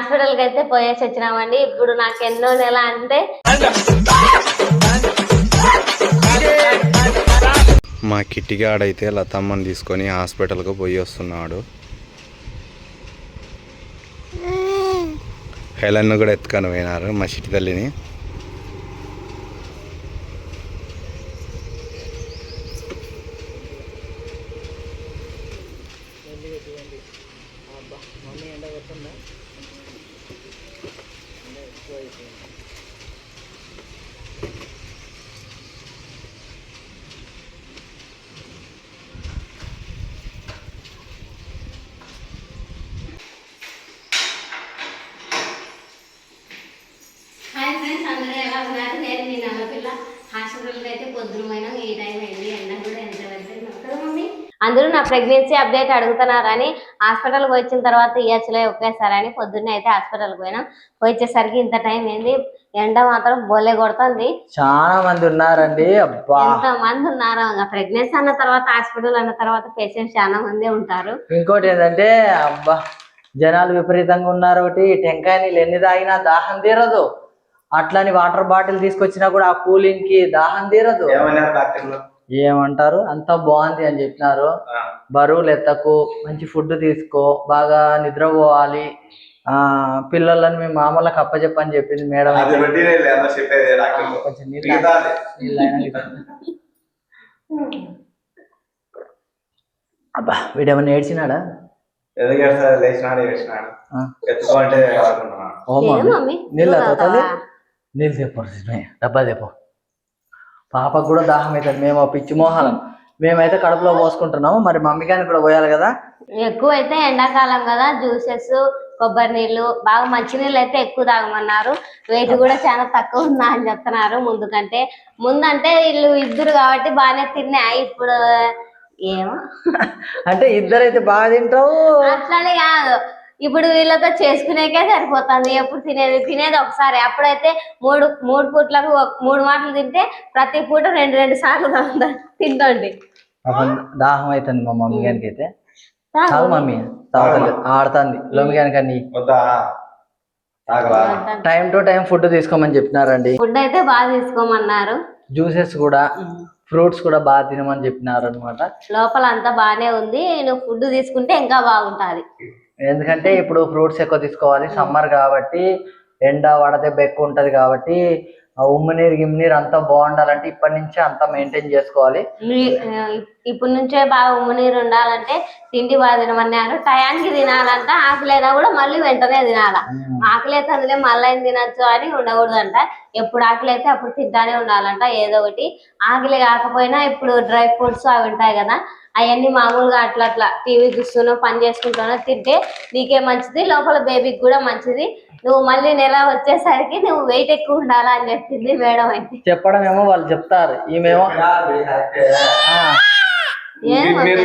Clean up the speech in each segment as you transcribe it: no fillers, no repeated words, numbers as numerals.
హాస్పిటల్కి అయితే పోయేసి వచ్చినామండి. ఇప్పుడు నాకు ఎన్నో నెల అంటే మా కిట్టిగాడైతే లతమ్మని తీసుకొని హాస్పిటల్కి పోయి వస్తున్నాడు. హెలన్ను కూడా ఎత్తుకొని పోయినారు మా చిట్టి తల్లిని. హాస్పిటల్కి అయితే పొద్దున ఈ టైం అయింది. ఎండ కూడా ఎంత పడుతుంది కదా మమ్మీ. అందరూ నా ప్రెగ్నెన్సీ అప్డేట్ అడుగుతున్నారని హాస్పిటల్కి వచ్చిన తర్వాత ఇయర్స్లో ఒకేసారని పొద్దున్నే అయితే హాస్పిటల్కి పోయినాం. వచ్చేసరికి ఇంత టైం ఏంది, ఎండ మాత్రం బొల్లే కొడుతుంది. చాలా మంది ఉన్నారండి. ఎంత మంది ఉన్నారు. ప్రెగ్నెన్సీ అన్న తర్వాత హాస్పిటల్ అన్న తర్వాత పేషెంట్స్ చాలా మంది ఉంటారు. ఇంకోటి ఏంటంటే అబ్బా జనాలు విపరీతంగా ఉన్నారు. ఒకటి టెంకాయ నీళ్ళు ఎన్ని తాగినా దాహం తీరదు. అట్లని వాటర్ బాటిల్ తీసుకొచ్చినా కూడా ఆ కూలింగ్ కి దాహం తీరదు. ఏమంటారు అంతా బాగుంది అని చెప్పినారు. బరువులు ఎత్తకు, మంచి ఫుడ్ తీసుకో, బాగా నిద్రపోవాలి, పిల్లలని మీ మామూలుగా అప్పచెప్పని చెప్పింది మేడం. కొంచెం అబ్బా వీడేమన్నా ఏడ్చినాడా? నీళ్ళు అవుతుంది. నీళ్ళు తెప్ప డబ్బా తెప్ప. పాపకు కూడా దాహం అవుతుంది. మేము పిచ్చి మోహాలం మేమైతే కడుపులో పోసుకుంటున్నాము. మరి మమ్మీ గారికి కూడా పోయాలి కదా. ఎక్కువ అయితే ఎండాకాలం కదా, జ్యూసెస్, కొబ్బరి నీళ్ళు, బాగా మంచి నీళ్ళు అయితే ఎక్కువ తాగమన్నారు. వెయిట్ కూడా చాలా తక్కువ ఉన్నా అని చెప్తున్నారు. ముందంటే వీళ్ళు ఇద్దరు కాబట్టి బాగానే తిన్నాయి. ఇప్పుడు ఏమో అంటే ఇద్దరైతే బాగా తింటావు అట్లానే కాదు, ఇప్పుడు వీళ్ళతో చేసుకునేకే సరిపోతుంది. ఎప్పుడు తినేది ఒకసారి. అప్పుడైతే మూడు పూట్లకు 3 మాటలు తింటే ప్రతి పూట 2 సార్లు తింటండి. దాహం అవుతుంది మా మమ్మీ గారికి అయితే. తాగు మమ్మీ, తాగుతుంది, ఆడుతుంది లోమి గారికి. అన్ని టైం టు టైం ఫుడ్ తీసుకోమని చెప్పినారండి. ఫుడ్ అయితే బాగా తీసుకోమన్నారు. జ్యూసెస్ కూడా, ఫ్రూట్స్ కూడా బాగా తినమని చెప్పినారు అనమాట. లోపల అంతా బాగానే ఉంది. నువ్వు ఫుడ్ తీసుకుంటే ఇంకా బాగుంటుంది. ఎందుకంటే ఇప్పుడు ఫ్రూట్స్ ఎక్కువ తీసుకోవాలి. సమ్మర్ కాబట్టి ఎండ వడదెబ్బ ఎక్కువ ఉంటది కాబట్టి ఉమ్మునీరు గిమ్మునీరు అంతా బాగుండాలంటే ఇప్పటి నుంచే అంతా మెయింటైన్ చేసుకోవాలి. ఇప్పటి నుంచే బాగా ఉమ్మునీరు ఉండాలంటే తిండి బాగా తినమన్నారు. టయానికి తినాలంట. ఆకలేదా కూడా మళ్ళీ వెంటనే తినాలా. ఆకలి అందులో మళ్ళీ తినచ్చు అని ఉండకూడదంట. ఎప్పుడు ఆకలి అయితే అప్పుడు తింటానే ఉండాలంట ఏదో ఒకటి. ఆకలి కాకపోయినా ఇప్పుడు డ్రై ఫ్రూట్స్ అవి ఉంటాయి కదా, అవన్నీ మామూలుగా అట్లా టీవీ చూస్తూనో పని చేసుకుంటానో తింటే నీకే మంచిది, లోపల బేబీకి కూడా మంచిది. నువ్వు మళ్ళీ నెల వచ్చేసరికి నువ్వు వెయిట్ ఎక్కువ ఉండాలా అని చెప్పింది మేడం. అయితే చెప్పడం ఏమో వాళ్ళు చెప్తారు, ఈమెమో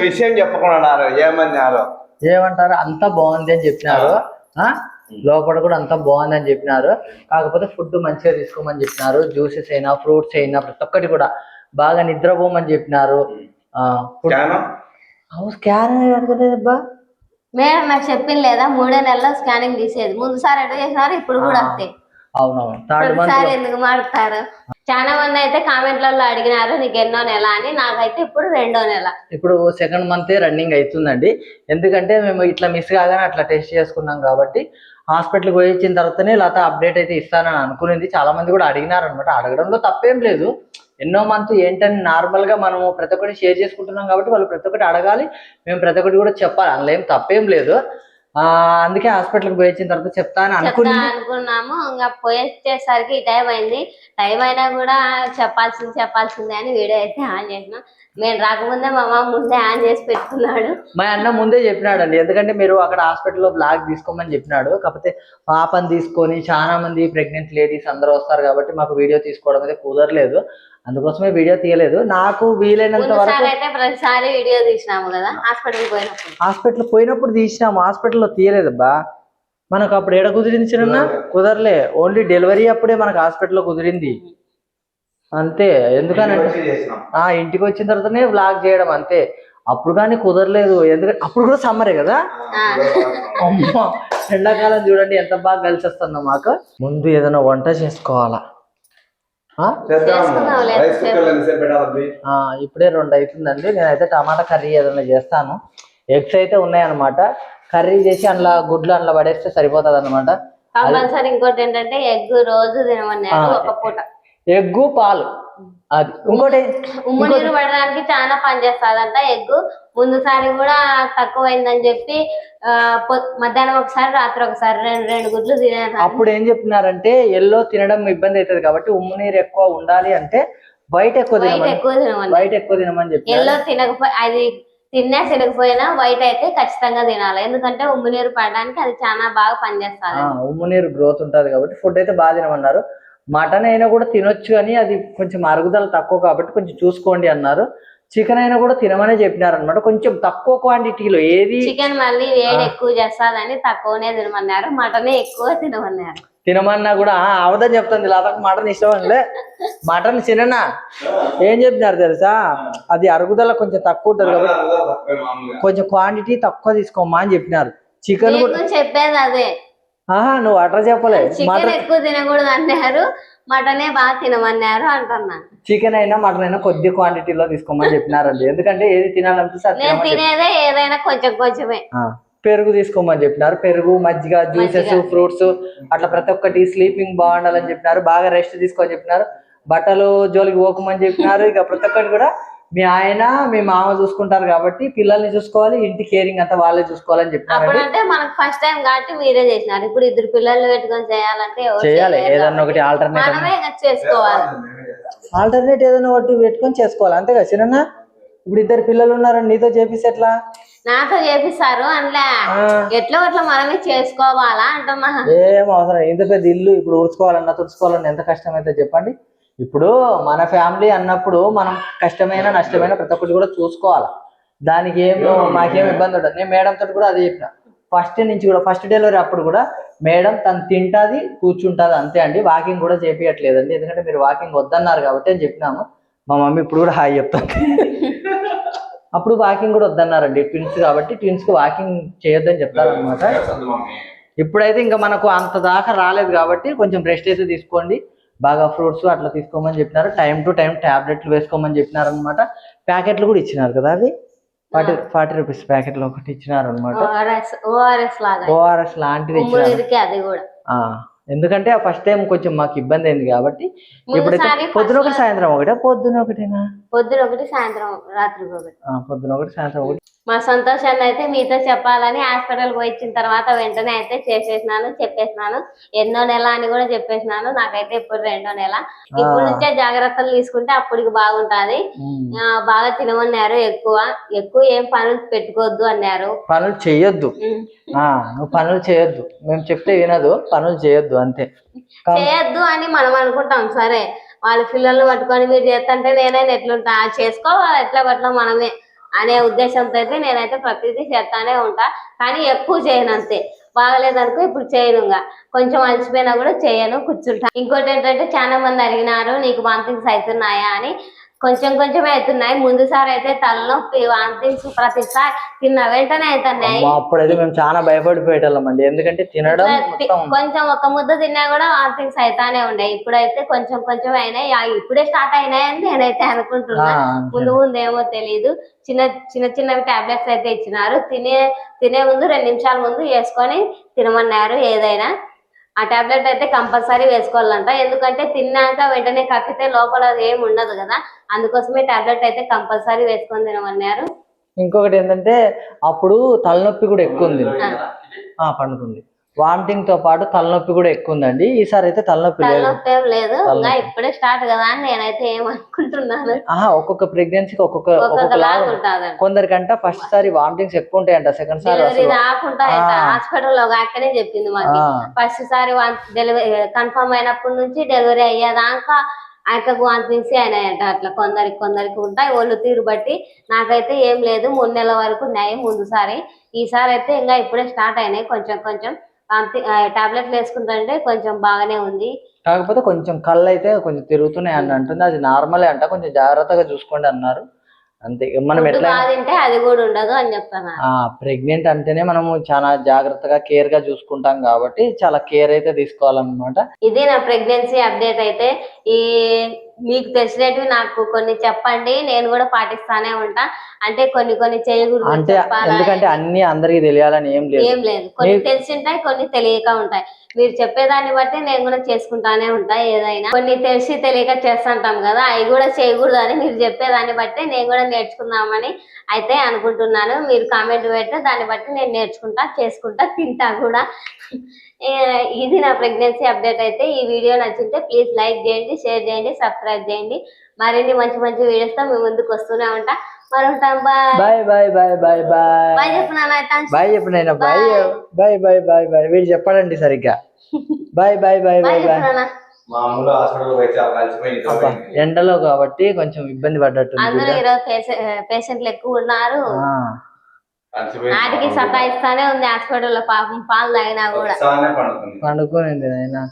విషయం చెప్పకున్నారు. ఏమంటారు అంతా బాగుంది అని చెప్పినారు. లోపల కూడా అంతా బాగుంది అని చెప్పినారు. కాకపోతే ఫుడ్ మంచిగా తీసుకోమని చెప్పినారు. జ్యూసెస్ అయినా ఫ్రూట్స్ అయినా ప్రతి ఒక్కటి కూడా బాగా నిద్రపోమని చెప్పినారు. స్కాన్ అడగలేదబ్బా మేడం నాకు చెప్పింది లేదా, 3వ నెలలో స్కానింగ్ తీసేది. ముందుసారి ఎట్లా చేసినారు, ఇప్పుడు కూడా అంతే. అవునవును ఎందుకు మారుతారు. చాలా మంది అయితే కామెంట్లలో అడిగినారు నీకు ఎన్నో నెల అని. నాకైతే ఇప్పుడు 2వ నెల. ఇప్పుడు 2nd మంత్ రన్నింగ్ అవుతుందండి. ఎందుకంటే మేము ఇట్లా మిస్ కాగానే అట్లా టెస్ట్ చేసుకున్నాం కాబట్టి హాస్పిటల్కి పోయి ఇచ్చిన తర్వాతనే లత అప్డేట్ అయితే ఇస్తానని అనుకునేది. చాలా మంది కూడా అడిగినారు అనమాట. అడగడంలో తప్పేం లేదు. ఎన్నో మంత్ ఏంటని నార్మల్గా మనము ప్రతి ఒక్కటి షేర్ చేసుకుంటున్నాం కాబట్టి వాళ్ళు ప్రతి ఒక్కటి అడగాలి, మేము ప్రతి ఒక్కటి కూడా చెప్పాలి. అందులో ఏం తప్పేం లేదు. అందుకే హాస్పిటల్కి పోయి వచ్చిన తర్వాత చెప్తాను అనుకున్నాము. ఇంకా పోయేసరికి ఈ టైం అయింది. టైం అయినా కూడా చెప్పాల్సిందే అని వీడియో అయితే ఆన్ చేసినాం. మేము రాకముందే మా మామ ముందే ఆన్ చేసి పెట్టుకున్నాడు. మా అన్న ముందే చెప్పినాడు అండి. ఎందుకంటే మీరు అక్కడ హాస్పిటల్లో బ్లాగ్ తీసుకోమని చెప్పినాడు. కాకపోతే పాపని తీసుకొని చాలా మంది ప్రెగ్నెంట్ లేడీస్ అందరూ వస్తారు కాబట్టి మాకు వీడియో తీసుకోవడం అయితే కుదరలేదు. అందుకోసమే వీడియో తీయలేదు. నాకు వీలైనంత వరకు అయితే ప్రతిసారి వీడియో తీసినాము కదా, హాస్పిటల్ పోయినప్పుడు తీసినాము. హాస్పిటల్లో తీయలేదబ్బా. మనకు అప్పుడు ఏడ కుదిరింది చిన్న కుదరలే. ఓన్లీ డెలివరీ అప్పుడే మనకు హాస్పిటల్లో కుదిరింది అంతే. ఎందుకనంటే ఇంటికి వచ్చిన తర్వాతనే వ్లాగ్ చేయడం అంతే. అప్పుడు కానీ కుదరలేదు, ఎందుకంటే అప్పుడు కూడా సమ్మరే కదా. అమ్మా ఎండాకాలం చూడండి ఎంత బాగా కలిసి వస్తుందో మాకు. ముందు ఏదైనా వంట చేసుకోవాలా. ఇప్పుడే 2 అవుతుందండి. నేనైతే టమాటా కర్రీ ఏదైనా చేస్తాను. ఎగ్స్ అయితే ఉన్నాయన్నమాట. కర్రీ చేసి అందులో గుడ్లు అందులో పడేస్తే సరిపోతుంది అన్నమాట. కంపల్సరీ ఇంకోటి ఏంటంటే ఎగ్ రోజు తినమన్నారు ఒక పూట. ఎగ్గు పాలు. అది ఇంకోటి ఉమ్ము నీరు పడడానికి చాలా పని చేస్తాదంట ఎగ్. ముందుసారి కూడా తక్కువైందని చెప్పి మధ్యాహ్నం ఒకసారి రాత్రి ఒకసారి 2 గుడ్లు తినేది. అప్పుడు ఏం చెప్తున్నారంటే ఎల్లో తినడం ఇబ్బంది అవుతుంది కాబట్టి ఉమ్ము నీరు ఎక్కువ ఉండాలి అంటే బయట ఎక్కువ తినమని చెప్పి. ఎల్లో తినకపోయి అది తినకపోయినా వైట్ అయితే ఖచ్చితంగా తినాలి, ఎందుకంటే ఉమ్ము నీరు పడడానికి అది చాలా బాగా పనిచేస్తుంది. ఉమ్ము నీరు గ్రోత్ ఉంటుంది కాబట్టి ఫుడ్ అయితే బాగా తినమన్నారు. మటన్ అయినా కూడా తినొచ్చు కానీ అది కొంచెం అరుగుదల తక్కువ కాబట్టి కొంచెం చూసుకోండి అన్నారు. చికెన్ అయినా కూడా తినమనే చెప్పినారు అనమాట, కొంచెం తక్కువ క్వాంటిటీలో. ఏది చికెన్ మళ్ళీ వేడి ఎక్కువ చేస్తాదని తక్కువనే తినమన్నారు, మటనే ఎక్కువ తినమన్నారు. తినమన్నా కూడా అవదని చెప్తుంది లేకపోతే మటన్ ఇష్టం అనిలే. మటన్ తిననా ఏం చెప్పినారు తెలుసా, అది అరుగుదల కొంచెం తక్కువ ఉంటుంది కాబట్టి కొంచెం క్వాంటిటీ తక్కువ తీసుకోమా అని చెప్పినారు. చికెన్ కూడా చెప్పేది అదే. నువ్వు అట్లా చెప్పలే, చికెన్ ఎక్కువ తినకూడదు అన్నారు, మటనే బాగా తినమన్నారు అంటున్నా. చికెన్ అయినా మటన్ అయినా కొద్ది క్వాంటిటీలో తీసుకోమని చెప్పినారండి, ఎందుకంటే ఏది తినాలనిపిస్తే నేను తినేదే ఏదైనా కొంచెం కొంచెమే. పెరుగు తీసుకోమని చెప్పినారు, పెరుగు మజ్జిగ జ్యూసెస్ ఫ్రూట్స్ అట్లా ప్రతి ఒక్కటి. స్లీపింగ్ బాగుండాలని చెప్పినారు, బాగా రెస్ట్ తీసుకోమని చెప్పినారు, బట్టలు జోలికి పోకమని చెప్పినారు. ఇక ప్రతి ఒక్కటి కూడా మీ ఆయన మీ మామ చూసుకుంటారు కాబట్టి పిల్లల్ని చూసుకోవాలి, ఇంటి కేరింగ్ అంతా వాళ్ళే చూసుకోవాలని చెప్పినారు. అంటే మనకు ఫస్ట్ టైం కాబట్టి మీరే చేసినారు, ఇప్పుడు 2 పిల్లలు పెట్టుకొని చేయాలంటే చేయాలి, ఏదన్నా ఒకటి ఆల్టర్నేట్ చేసుకోవాలి. ఆల్టర్నేట్ ఏదైనా ఒకటి పెట్టుకొని చేసుకోవాలి, అంతేగా చిన్న. ఇప్పుడు 2 పిల్లలు ఉన్నారని నీతో చేపిస్తే ఎట్లా? నాతో చేపిస్తారు అందులో ఎట్లా అట్లా మనమే చేసుకోవాలా అంటున్నా. ఏం అవసరం, ఇంత పెద్ద ఇల్లు ఇప్పుడు ఊడ్చుకోవాలన్నా తుడుచుకోవాలన్నా ఎంత కష్టం అయితే చెప్పండి. ఇప్పుడు మన ఫ్యామిలీ అన్నప్పుడు మనం కష్టమైన నష్టమైన ప్రతి ఒక్కటి కూడా చూసుకోవాలి, దానికి మాకేం ఇబ్బంది ఉండదు. నేను మేడం తోటి కూడా అదే చెప్పిన, ఫస్ట్ నుంచి కూడా ఫస్ట్ డెలివరీ అప్పుడు కూడా మేడం తను తింటుంది కూర్చుంటుంది అంతే అండి, వాకింగ్ కూడా చేపియట్లేదండి, ఎందుకంటే మీరు వాకింగ్ వద్దన్నారు కాబట్టి అని చెప్పినాము. మా మమ్మీ ఇప్పుడు కూడా హాయ్ చెప్తాను. అప్పుడు వాకింగ్ కూడా వద్దన్నారండి, ట్విన్స్ కాబట్టి ట్విన్స్ కి వాకింగ్ చేయొద్దని చెప్తారనమాట. ఇప్పుడైతే ఇంకా మనకు అంత దాకా రాలేదు కాబట్టి కొంచెం రెస్ట్ అయితే తీసుకోండి, బాగా ఫ్రూట్స్ అట్లా తీసుకోమని చెప్పినారు, టైం టు టైం టాబ్లెట్లు వేసుకోమని చెప్పినారు అనమాట. ప్యాకెట్లు కూడా ఇచ్చినారు కదా, అది 40 రూపీస్ ప్యాకెట్లు ఒకటి ఇచ్చినారు అనమాట. ఓఆర్ఎస్ లాంటిది ఇచ్చినారు. ఎందుకంటే ఫస్ట్ టైం కొంచెం మాకు ఇబ్బంది అయింది కాబట్టి ఇప్పుడైతే పొద్దున ఒకటి సాయంత్రం ఒకటే. పొద్దున ఒకటి సాయంత్రం రాత్రి ఒకటి. పొద్దున ఒకటి సాయంత్రం ఒకటి. మా సంతోషాన్ని అయితే మీతో చెప్పాలని హాస్పిటల్ పోయి ఇచ్చిన తర్వాత వెంటనే అయితే చెప్పేసినాను. ఎన్నో నెల అని కూడా చెప్పేసినాను. నాకైతే ఇప్పుడు 2వ నెల. ఇప్పుడు నుంచే జాగ్రత్తలు తీసుకుంటే అప్పటికి బాగుంటది. బాగా తినమన్నారు, ఎక్కువ ఏం పనులు పెట్టుకోవద్దు అన్నారు. పనులు చేయొద్దు, నువ్వు పనులు చేయొద్దు, మేము చెప్తే వినదు, పనులు చేయొద్దు అంతే. చేయొద్దు అని మనం అనుకుంటాం, సరే వాళ్ళ పిల్లల్ని పట్టుకొని మీరు చేస్తుంటే నేనైనా ఎట్లుంటా, చేసుకోవాలి ఎట్లా పట్ల మనమే అనే ఉద్దేశంతో అయితే నేనైతే ప్రతిదీ చేస్తానే ఉంటా, కానీ ఎక్కువ చేయను అంతే. బాగలేదనుకో ఇప్పుడు చేయనుగా, కొంచెం అలసిపోయినా కూడా చేయను, కూర్చుంటా. ఇంకోటి ఏంటంటే చాలా మంది అడిగినారు నీకు వామిటింగ్స్ అవుతున్నాయా అని. కొంచెం అవుతున్నాయి. ముందుసారి అయితే తలనొప్పి వామిటింగ్స్ ప్రతిసారి తిన్న వెంటనే అవుతున్నాయి. అప్పుడైతే మేము చాలా భయపడిపోయేటోళ్ళమండి, ఎందుకంటే తినడం కొంచెం ఒక ముద్ద తిన్నా కూడా వామిటింగ్స్ అవుతానే ఉన్నాయి. ఇప్పుడైతే కొంచెం అయినాయి, ఇప్పుడే స్టార్ట్ అయినాయని నేనైతే అనుకుంటున్నా. ముందు ఏమో తెలీదు. చిన్నవి టాబ్లెట్స్ అయితే ఇచ్చినారు, తినే ముందు 2 నిమిషాల ముందు వేసుకొని తినమన్నారు ఏదైనా. ఆ టాబ్లెట్ అయితే కంపల్సరీ వేసుకోవాలంట, ఎందుకంటే తిన్నాక వెంటనే కక్కితే లోపల ఏమి ఉండదు కదా, అందుకోసమే టాబ్లెట్ అయితే కంపల్సరీ వేసుకొని తినమన్నారు. ఇంకొకటి ఏంటంటే అప్పుడు తలనొప్పి కూడా ఎక్కువ ఉంది, పండుతుంది. వామిటింగ్ తో పాటు తలనొప్పి కూడా ఎక్కువ ఉందండి. ఈసారి అయితే తలనొప్పి లేదు, ఇప్పుడే స్టార్ట్ కదా అని నేనైతే ఏమనుకుంటున్నాను. ఒక్కొక్క ప్రెగ్నెన్సీకి ఒక్కొక్క లాగా ఉంటుంది. కొందరికంట ఫస్ట్ సారి వామిటింగ్స్ ఎక్కువ ఉంటాయంట, సెకండ్ సారి హాస్పిటల్లో అక్కడే చెప్పింది మాకు. ఫస్ట్ సారి డెలివరీ కన్ఫర్మ్ అయినప్పటి నుంచి డెలివరీ అయ్యేదాకా ఆయనకు వామిటింగ్స్ అయినాయంట. అట్లా కొందరికి ఉంటాయి ఒళ్ళు తీరు బట్టి. నాకైతే ఏం లేదు, 3 నెలల వరకు ఉన్నాయి ముందుసారి. ఈసారి అయితే ఇంకా ఇప్పుడే స్టార్ట్ అయినాయి. కొంచెం టాబ్లెట్లు వేసుకుంటే కొంచెం బాగానే ఉంది, కాకపోతే కొంచెం కళ్ళు అయితే కొంచెం తిరుగుతున్నాయి అని అంటుంది. అది నార్మలే అంట, కొంచెం జాగ్రత్తగా చూసుకోండి అన్నారు. అంతే ఇక మనం ఫుడ్ ఎట్లా బాగా తింటే అది కూడా ఉండదు అని చెప్తాను. ప్రెగ్నెంట్ అంటేనే మనము చాలా జాగ్రత్తగా కేర్ గా చూసుకుంటాం కాబట్టి చాలా కేర్ అయితే తీసుకోవాలన్నమాట. ఇది నా ప్రెగ్నెన్సీ అప్డేట్ అయితే. ఈ మీకు తెలిసినవి నాకు కొన్ని చెప్పండి, నేను కూడా పాటిస్తానే ఉంటా. అంటే కొన్ని కొన్ని చేయకూడదు అంటే చెప్పాలా ఎందుకంటే అన్ని అందరికి తెలియాలని ఏం లేదు. ఏం లేదు, కొన్ని తెలిసి ఉంటాయి, కొన్ని తెలియక ఉంటాయి. మీరు చెప్పేదాన్ని బట్టి నేను కూడా చేసుకుంటానే ఉంటా. ఏదైనా కొన్ని తెలిసి తెలియక చేస్తుంటాం కదా, అవి కూడా చేయకూడదు అని మీరు చెప్పేదాన్ని బట్టి నేను కూడా నేర్చుకుందామని అయితే అనుకుంటున్నాను. మీరు కామెంట్ పెడితే దాన్ని బట్టి నేను నేర్చుకుంటా, చేసుకుంటా, తింటా కూడా. ఇది నా ప్రెగ్నెన్సీ అప్డేట్ అయితే. ఈ వీడియో నచ్చితే ప్లీజ్ లైక్ చేయండి, షేర్ చేయండి, సబ్స్క్రైబ్ చేయండి. మరిన్ని మంచి మంచి వీడియోస్తో మీ ముందుకు వస్తూనే ఉంటా. మరి ఉంటాం. Bye bye bye bye bye bye bye చెప్పు నాన్న. బాయ్ చెప్పు Naina. Bye bye bye bye bye వీడు చెప్పాడండి సరిగ్గా. Bye bye bye bye bye చెప్పు బాయ్. నాన్న. మామూలు హాస్పిటల్ అయితే కలిసిపోయింది. అబ్బా, ఎండలో కాబట్టి కొంచెం ఇబ్బంది పడ్డట్టుంది అందరూ బిడ్డ. ఈరోజు పేషెంట్లు ఎక్కువ ఉన్నారు. వాటికి సతాయిస్తానే ఉంది హాస్పిటల్లో. పాపం పాలు తాగినా కూడా పండుకునింది నాయనా.